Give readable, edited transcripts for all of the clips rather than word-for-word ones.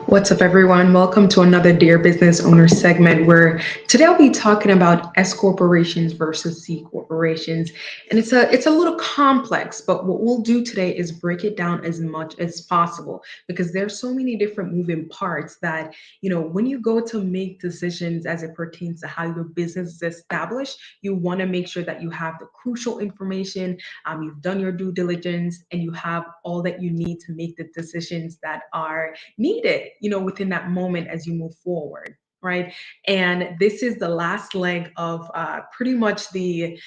What's up, everyone? Welcome to another Dear Business Owner segment where today I'll be talking about S corporations versus C corporations, and it's a little complex. But what we'll do today is break it down as much as possible because there's so many different moving parts that when you go to make decisions as it pertains to how your business is established, you want to make sure that you have the crucial information, you've done your due diligence, and you have all that you need to make the decisions that are needed, within that moment as you move forward. Right. And this is the last leg of pretty much the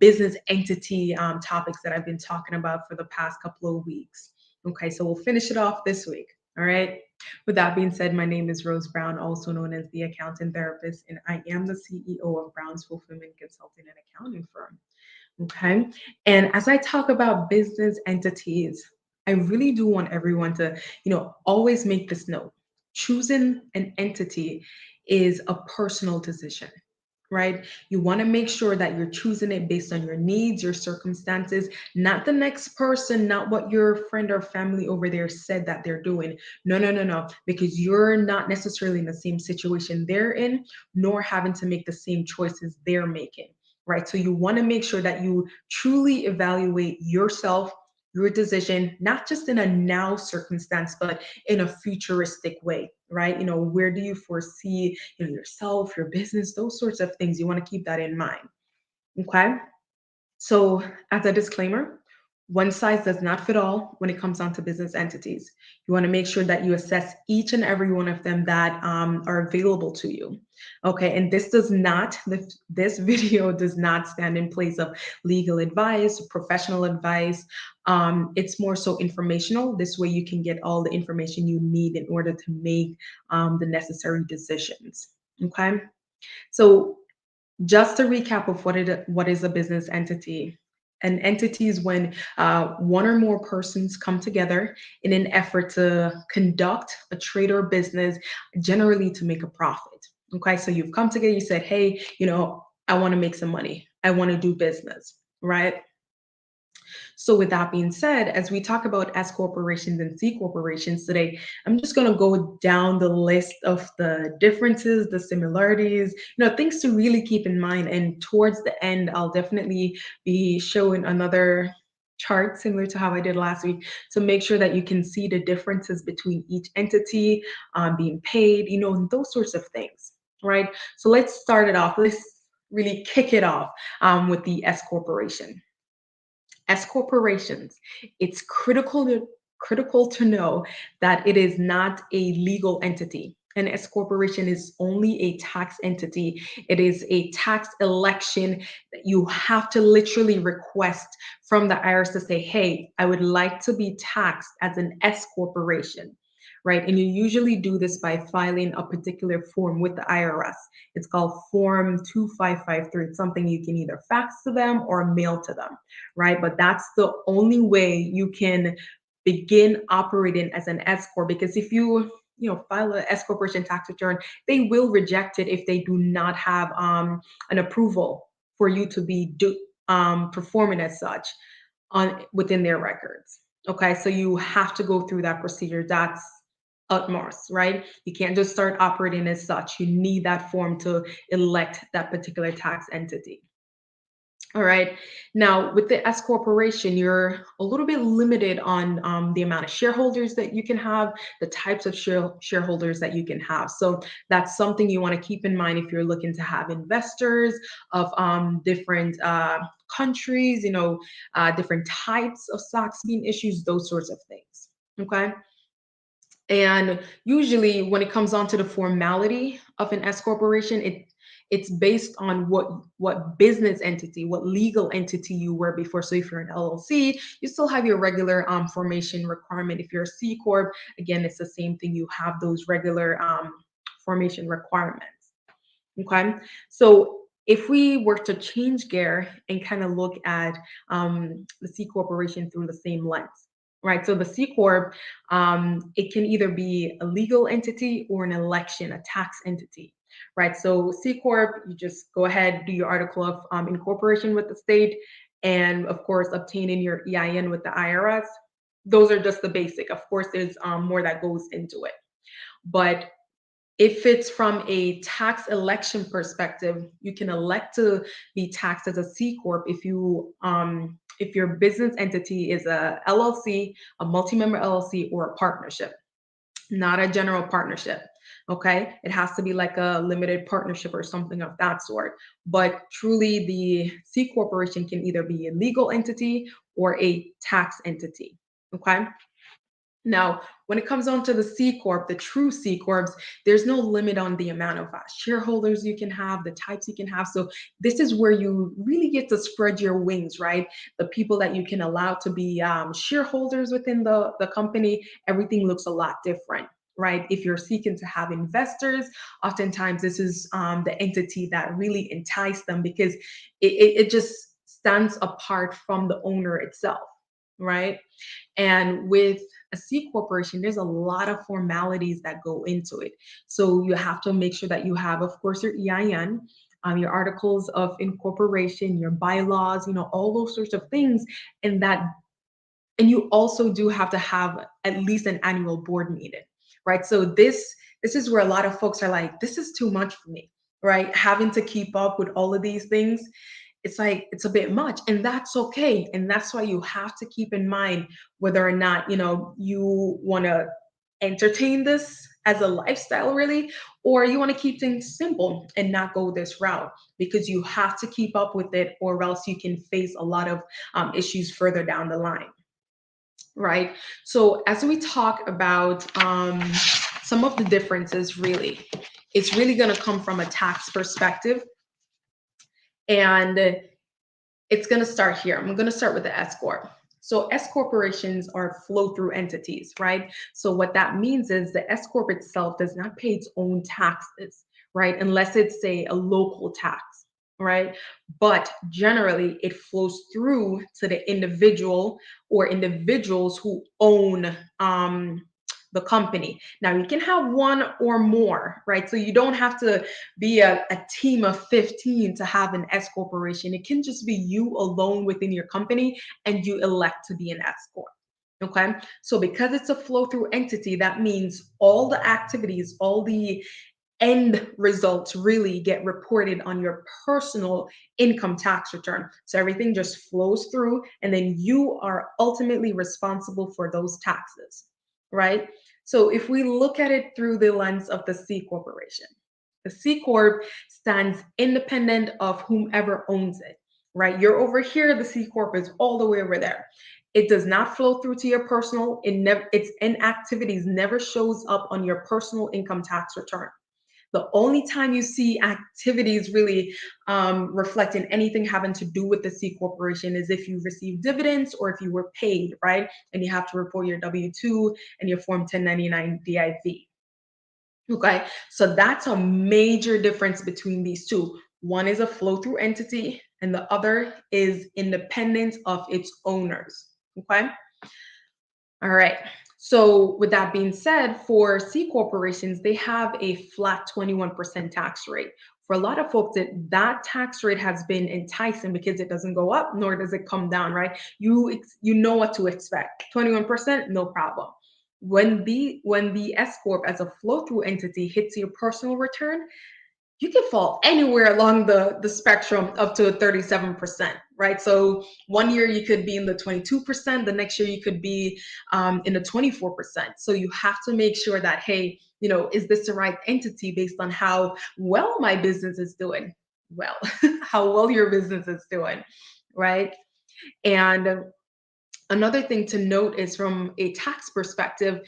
business entity topics that I've been talking about for the past couple of weeks. Okay. So we'll finish it off this week. All right. With that being said, my name is Rose Brown, also known as the Accountant Therapist, and I am the CEO of Brown's Fulfillment Consulting and Accounting Firm. Okay. And as I talk about business entities, I really do want everyone to, always make this note. Choosing an entity is a personal decision, right? You want to make sure that you're choosing it based on your needs, your circumstances, not the next person, not what your friend or family over there said that they're doing. No, no, no, no, because you're not necessarily in the same situation they're in, nor having to make the same choices they're making. Right. So you want to make sure that you truly evaluate yourself, your decision, not just in a now circumstance, but in a futuristic way, right? Where do you foresee, yourself, your business, those sorts of things. You want to keep that in mind. Okay. So, as a disclaimer, one size does not fit all when it comes down to business entities. You want to make sure that you assess each and every one of them that are available to you. Okay, and this video does not stand in place of legal advice, professional advice. It's more so informational. This way, you can get all the information you need in order to make the necessary decisions. Okay, so just a recap of what is a business entity. An entity is when one or more persons come together in an effort to conduct a trade or business, generally to make a profit. Okay, so you've come together, you said, hey, I want to make some money, I want to do business, right? So, with that being said, as we talk about S corporations and C corporations today, I'm just going to go down the list of the differences, the similarities, things to really keep in mind. And towards the end, I'll definitely be showing another chart similar to how I did last week to make sure that you can see the differences between each entity being paid, and those sorts of things, right? So, let's start it off. Let's really kick it off with the S corporation. As corporations, it's critical to know that it is not a legal entity. An S corporation is only a tax entity. It is a tax election that you have to literally request from the IRS to say, hey, I would like to be taxed as an S corporation, right? And you usually do this by filing a particular form with the IRS. It's called Form 2553. It's something you can either fax to them or mail to them, right? But that's the only way you can begin operating as an S corp, because if you file a S corporation tax return, they will reject it if they do not have an approval for you to be performing as such on within their records. Okay, so you have to go through that procedure. That's utmost, right? You can't just start operating as such. You need that form to elect that particular tax entity. All right. Now, with the S corporation, you're a little bit limited on the amount of shareholders that you can have, the types of shareholders that you can have. So that's something you want to keep in mind if you're looking to have investors of different countries, different types of stocks being issued, those sorts of things. Okay. And usually, when it comes on to the formality of an S corporation, it's based on what business entity, what legal entity you were before. So if you're an LLC, you still have your regular formation requirement. If you're a C corp, again, it's the same thing. You have those regular formation requirements. Okay, so if we were to change gear and kind of look at the C corporation through the same lens, right? So the C corp, it can either be a legal entity or an election, a tax entity, right? So C corp, you just go ahead, do your article of incorporation with the state, and of course, obtaining your EIN with the IRS. Those are just the basic. Of course, there's more that goes into it. But if it's from a tax election perspective, you can elect to be taxed as a C corp if your business entity is a LLC, a multi-member LLC, or a partnership, not a general partnership. Okay, it has to be like a limited partnership or something of that sort. But truly, the C corporation can either be a legal entity or a tax entity. Okay. Now, when it comes on to the C Corp, the true C Corps, there's no limit on the amount of shareholders you can have, the types you can have. So, this is where you really get to spread your wings, right? The people that you can allow to be shareholders within the company, everything looks a lot different. Right. If you're seeking to have investors, oftentimes this is the entity that really entice them because it just stands apart from the owner itself. Right. And with a C corporation, there's a lot of formalities that go into it. So you have to make sure that you have, of course, your EIN, your articles of incorporation, your bylaws, all those sorts of things. And that, and you also do have to have at least an annual board meeting, right? So this is where a lot of folks are like, this is too much for me, right? Having to keep up with all of these things, it's like it's a bit much, and that's okay. And that's why you have to keep in mind whether or not you want to entertain this as a lifestyle really, or you want to keep things simple and not go this route, because you have to keep up with it or else you can face a lot of issues further down the line, right? So as we talk about some of the differences, really, it's really going to come from a tax perspective. And it's going to start here. I'm going to start with the S corp. So S corporations are flow through entities, right? So what that means is the S corp itself does not pay its own taxes, right? Unless it's a local tax, right? But generally it flows through to the individual or individuals who own the company. Now you can have one or more, right? So you don't have to be a team of 15 to have an S corporation. It can just be you alone within your company and you elect to be an S corp. Okay. So because it's a flow through entity, that means all the activities, all the end results really get reported on your personal income tax return. So everything just flows through, and then you are ultimately responsible for those taxes, right? So if we look at it through the lens of the C corporation, the C corp stands independent of whomever owns it, right? You're over here, the C corp is all the way over there. It does not flow through to your personal, its inactivities never shows up on your personal income tax return. The only time you see activities really reflecting anything having to do with the C corporation is if you receive dividends or if you were paid, right? And you have to report your W-2 and your Form 1099 DIV. Okay, so that's a major difference between these two. One is a flow through entity, and the other is independent of its owners. Okay. All right. So with that being said, for C corporations, they have a flat 21% tax rate. For a lot of folks, that tax rate has been enticing because it doesn't go up nor does it come down, right? You know what to expect. 21%, no problem. When the S corp as a flow through entity hits your personal return, you can fall anywhere along the spectrum up to 37%, right? So one year you could be in the 22%, the next year you could be in the 24%. So you have to make sure that, hey, is this the right entity based on how well my business is doing? Well, how well your business is doing, right? And another thing to note is from a tax perspective,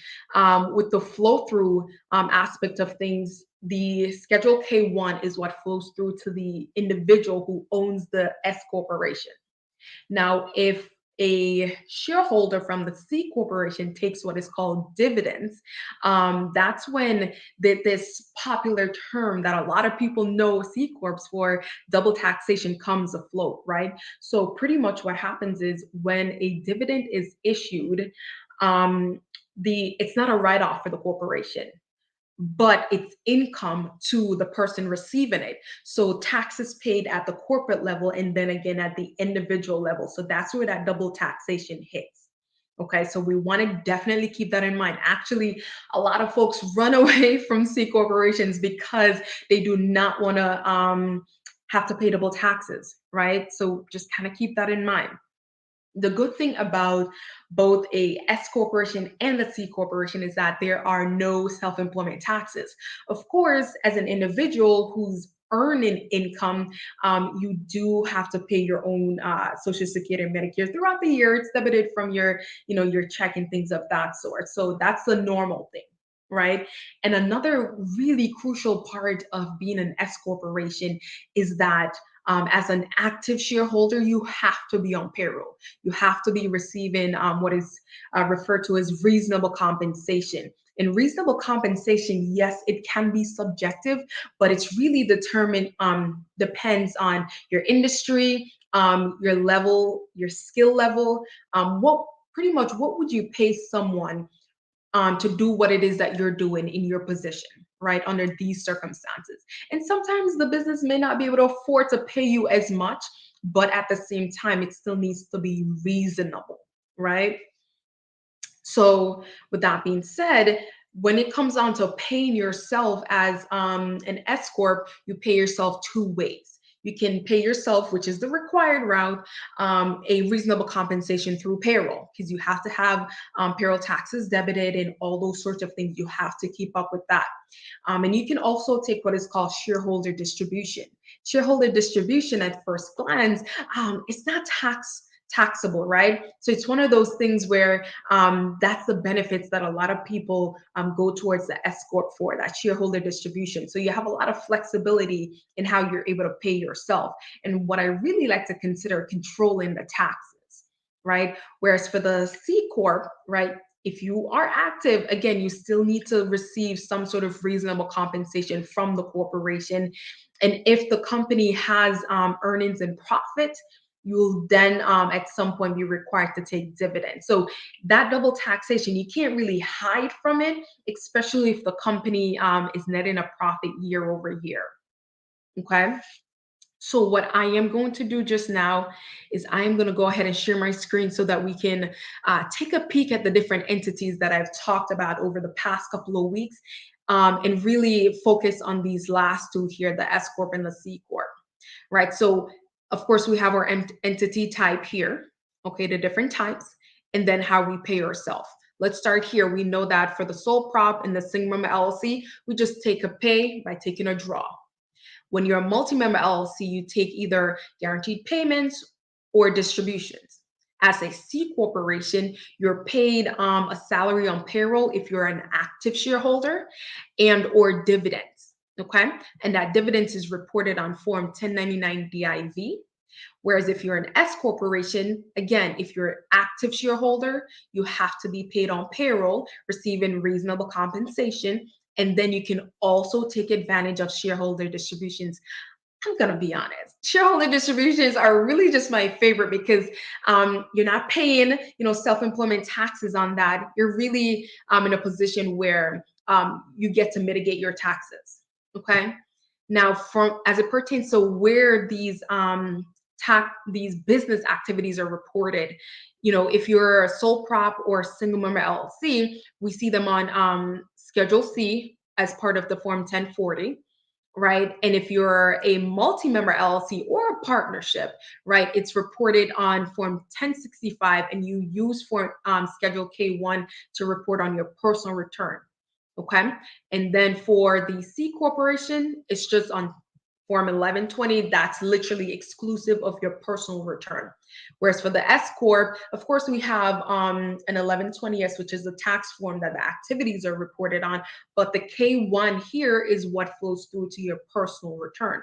with the flow through aspect of things, the Schedule K1 is what flows through to the individual who owns the S corporation. Now, if a shareholder from the C corporation takes what is called dividends, that's when this popular term that a lot of people know C corps for, double taxation, comes afloat, right? So pretty much what happens is when a dividend is issued, it's not a write-off for the corporation, but it's income to the person receiving it. So taxes paid at the corporate level and then again at the individual level. So that's where that double taxation hits, Okay, so we want to definitely keep that in mind. Actually, a lot of folks run away from C corporations because they do not want to have to pay double taxes, right? So just kind of keep that in mind. The good thing about both a S corporation and a C corporation is that there are no self-employment taxes. Of course, as an individual who's earning income, you do have to pay your own Social Security and Medicare throughout the year. It's debited from your check and things of that sort. So that's the normal thing. Right. And another really crucial part of being an S corporation is that as an active shareholder, you have to be on payroll. You have to be receiving what is referred to as reasonable compensation. And reasonable compensation, yes, it can be subjective, but it's really determined, depends on your industry, your level, your skill level. What pretty much what would you pay someone to do what it is that you're doing in your position, right? Under these circumstances. And sometimes the business may not be able to afford to pay you as much, but at the same time, it still needs to be reasonable, right? So, with that being said, when it comes down to paying yourself as an S corp, you pay yourself two ways. You can pay yourself, which is the required route, a reasonable compensation through payroll, because you have to have payroll taxes debited and all those sorts of things. You have to keep up with that. And you can also take what is called shareholder distribution. Shareholder distribution, at first glance, it's not taxable, right? So it's one of those things where that's the benefits that a lot of people go towards the S corp for, that shareholder distribution. So you have a lot of flexibility in how you're able to pay yourself. And what I really like to consider controlling the taxes, right? Whereas for the C corp, right? If you are active, again, you still need to receive some sort of reasonable compensation from the corporation. And if the company has earnings and profit, you'll then at some point be required to take dividends. So that double taxation, you can't really hide from it, especially if the company is netting a profit year over year. Okay. So what I am going to do just now is I am going to go ahead and share my screen so that we can take a peek at the different entities that I've talked about over the past couple of weeks, and really focus on these last two here, the S Corp and the C Corp, right? So of course we have our entity type here, okay, the different types, and then how we pay ourselves. Let's start here. We know that for the sole prop and the single member LLC, we just take a pay by taking a draw. When you're a multi-member LLC, you take either guaranteed payments or distributions. As a C corporation, you're paid a salary on payroll if you're an active shareholder, and or dividends. Okay, and that dividends is reported on Form 1099 DIV. Whereas if you're an S corporation, again, if you're an active shareholder, you have to be paid on payroll, receiving reasonable compensation, and then you can also take advantage of shareholder distributions. I'm gonna be honest. Shareholder distributions are really just my favorite because you're not paying, self-employment taxes on that. You're really in a position where you get to mitigate your taxes. Okay. Now, from as it pertains to where these business activities are reported, if you're a sole prop or single member LLC, we see them on Schedule C as part of the Form 1040, right? And if you're a multi-member LLC or a partnership, right, it's reported on Form 1065, and you use Form Schedule K1 to report on your personal return. Okay. And then for the C corporation, it's just on Form 1120. That's literally exclusive of your personal return. Whereas for the S corp, of course, we have an 1120S, which is the tax form that the activities are reported on. But the K1 here is what flows through to your personal return.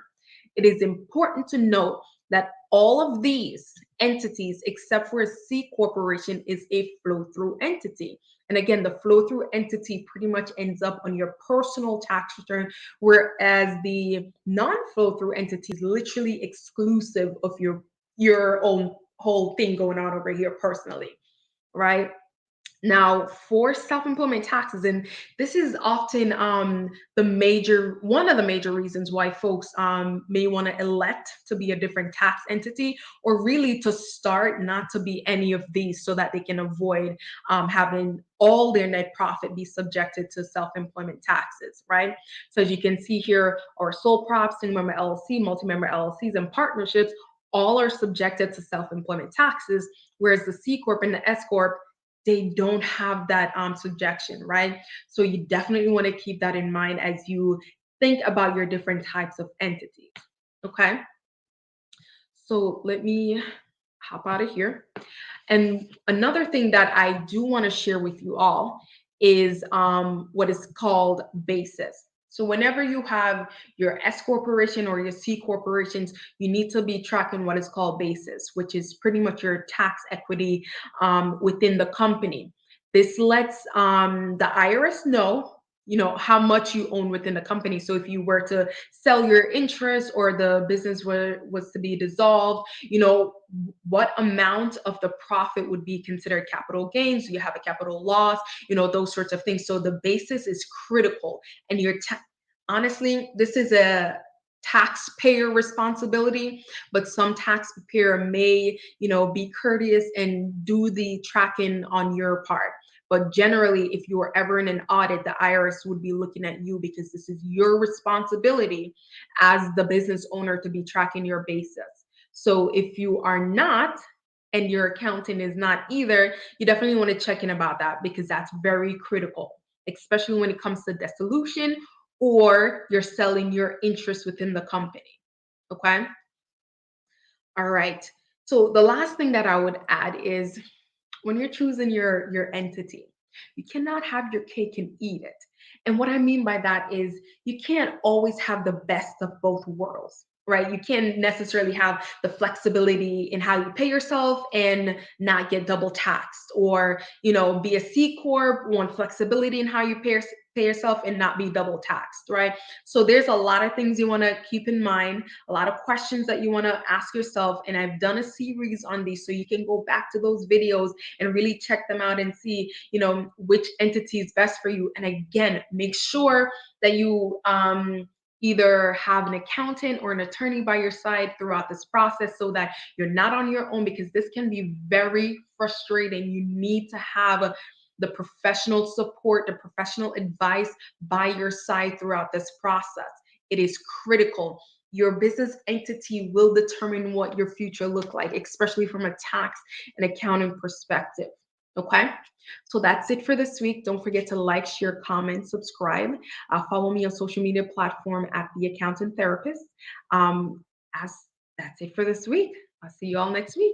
It is important to note that all of these entities, except for a C corporation, is a flow-through entity. And again, the flow-through entity pretty much ends up on your personal tax return, whereas the non-flow-through entity is literally exclusive of your own whole thing going on over here personally, right? Now, for self-employment taxes, and this is often one of the major reasons why folks may want to elect to be a different tax entity, or really to start not to be any of these, so that they can avoid having all their net profit be subjected to self-employment taxes, right? So as you can see here, our sole props, single member LLC, multi-member LLCs, and partnerships all are subjected to self-employment taxes, whereas the C corp and the S corp, they don't have that subjection, right? So you definitely want to keep that in mind as you think about your different types of entities. Okay. So let me hop out of here. And another thing that I do want to share with you all is what is called basis. So whenever you have your S corporation or your C corporations, you need to be tracking what is called basis, which is pretty much your tax equity within the company. This lets the IRS know, how much you own within the company. So if you were to sell your interest, or the business was to be dissolved, what amount of the profit would be considered capital gains? Do you have a capital loss? Those sorts of things. So the basis is critical. And honestly, this is a taxpayer responsibility, but some taxpayer may, be courteous and do the tracking on your part. But generally, if you are ever in an audit, the IRS would be looking at you, because this is your responsibility as the business owner to be tracking your basis. So if you are not, and your accountant is not either, you definitely want to check in about that, because that's very critical, especially when it comes to dissolution, or you're selling your interest within the company. Okay. All right. So the last thing that I would add is, when you're choosing your entity, you cannot have your cake and eat it. And what I mean by that is, you can't always have the best of both worlds, right? You can't necessarily have the flexibility in how you pay yourself and not get double taxed, or be a C corp, want flexibility in how you pay yourself and not be double taxed, right? So there's a lot of things you want to keep in mind, a lot of questions that you want to ask yourself, and I've done a series on these, so you can go back to those videos and really check them out and see, which entity is best for you. And again, make sure that you either have an accountant or an attorney by your side throughout this process, so that you're not on your own, because this can be very frustrating. You need to have the professional support, the professional advice by your side throughout this process. It is critical. Your business entity will determine what your future look like, especially from a tax and accounting perspective. Okay, so that's it for this week. Don't forget to like, share, comment, subscribe. Follow me on social media platform at The Accountant Therapist. As That's it for this week. I'll see you all next week.